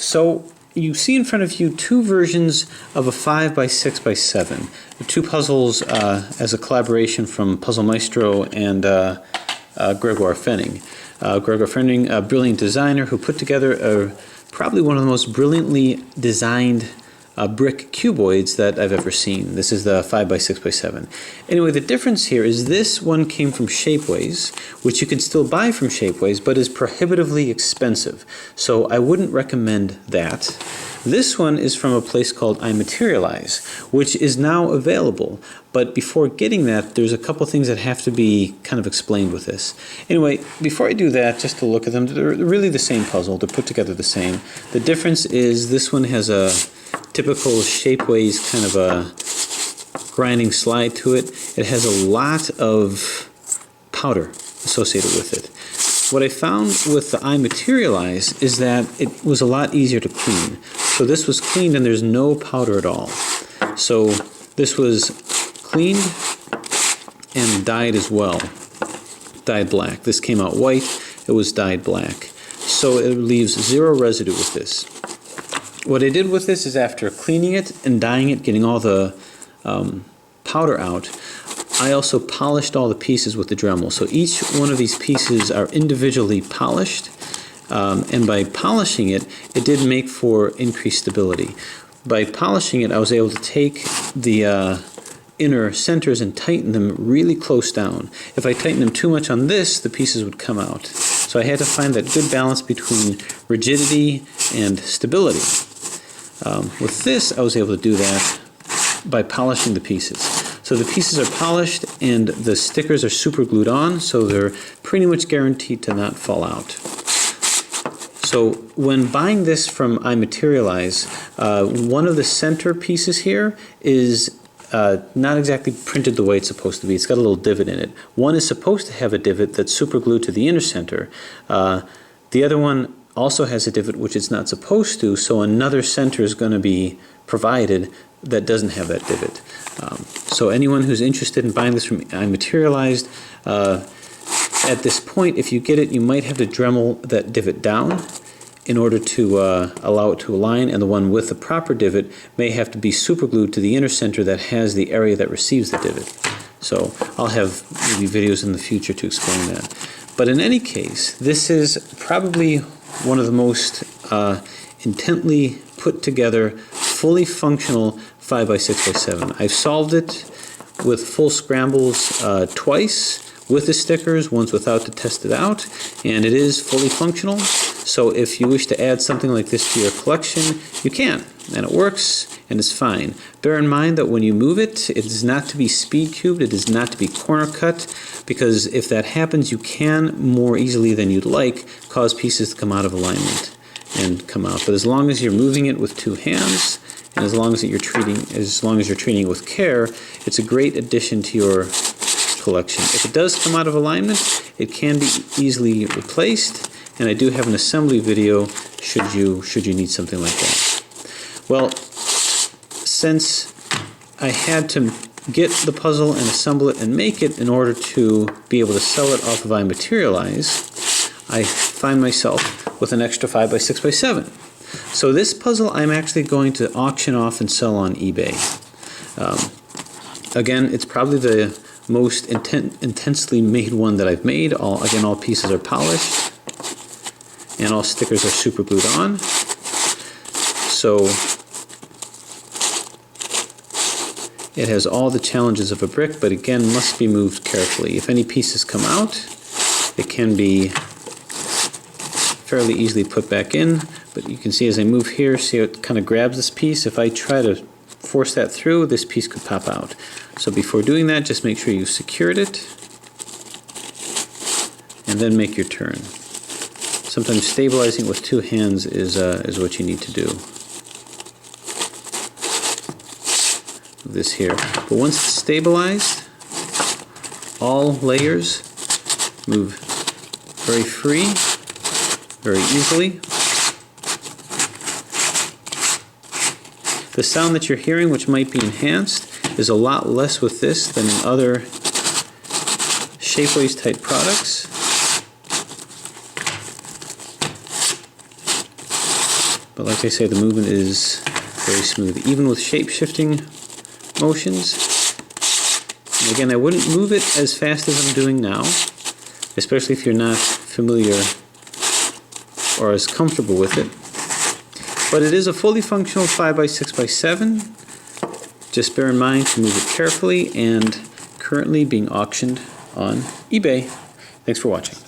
So you see in front of you two versions of a 5 by 6 by 7. The two puzzles as a collaboration from Puzzle Maestro and Gregoire Fenning. Gregoire Fenning, a brilliant designer who put together probably one of the most brilliantly designed brick cuboids that I've ever seen. This is the 5 by 6 by 7. Anyway, the difference here is this one came from Shapeways, which you can still buy from Shapeways, but is prohibitively expensive. So I wouldn't recommend that. This one is from a place called iMaterialize, which is now available. But before getting that, there's a couple things that have to be kind of explained with this. Anyway, before I do that, just to look at them, they're really the same puzzle. They're put together the same. The difference is this one has a typical Shapeways kind of a grinding slide to it. It has a lot of powder associated with it. What I found with the iMaterialize is that it was a lot easier to clean. So this was cleaned and there's no powder at all. So this was cleaned and dyed as well. Dyed black. This came out white. It was dyed black. So it leaves zero residue with this. What I did with this is after cleaning it and dyeing it, getting all the powder out, I also polished all the pieces with the Dremel. So each one of these pieces are individually polished, and by polishing it, it did make for increased stability. By polishing it, I was able to take the inner centers and tighten them really close down. If I tightened them too much on this, the pieces would come out. So I had to find that good balance between rigidity and stability. With this, I was able to do that by polishing the pieces. So the pieces are polished and the stickers are super glued on, so they're pretty much guaranteed to not fall out. So when buying this from iMaterialize, one of the center pieces here is not exactly printed the way it's supposed to be. It's got a little divot in it. One is supposed to have a divot that's super glued to the inner center. The other one also has a divot which it's not supposed to, so another center is going to be provided that doesn't have that divot. So anyone who's interested in buying this from iMaterialized, at this point, if you get it, you might have to Dremel that divot down in order to allow it to align, and the one with the proper divot may have to be super glued to the inner center that has the area that receives the divot. So I'll have maybe videos in the future to explain that. But in any case, this is probably one of the most intently put together, fully functional 5 by 6 by 7. I've solved it with full scrambles twice with the stickers, once without to test it out, and it is fully functional. So if you wish to add something like this to your collection, you can, and it works, and it's fine. Bear in mind that when you move it, it is not to be speed cubed, it is not to be corner cut, because if that happens, you can more easily than you'd like cause pieces to come out of alignment and come out. But as long as you're moving it with two hands, and as long as you're treating it with care, it's a great addition to your collection. If it does come out of alignment, it can be easily replaced, and I do have an assembly video should you need something like that. Well, since I had to get the puzzle and assemble it and make it in order to be able to sell it off of iMaterialize, I find myself with an extra 5 by 6 by 7. So this puzzle I'm actually going to auction off and sell on eBay. Again, it's probably the most intensely made one that I've made. All pieces are polished and all stickers are super glued on. So it has all the challenges of a brick, but again must be moved carefully. If any pieces come out, it can be fairly easily put back in, but you can see as I move here, see how it kind of grabs this piece. If I try to force that through, this piece could pop out. So before doing that, just make sure you've secured it and then make your turn. Sometimes stabilizing with two hands is what you need to do. This here. But once it's stabilized, all layers move very free, very easily. The sound that you're hearing, which might be enhanced, is a lot less with this than in other Shapeways type products. But But like I say, the movement is very smooth, even with shape-shifting motions. And again, I wouldn't move it as fast as I'm doing now, especially if you're not familiar or as comfortable with it. But it is a fully functional 5x6x7. Just bear in mind to move it carefully, and currently being auctioned on eBay. Thanks for watching.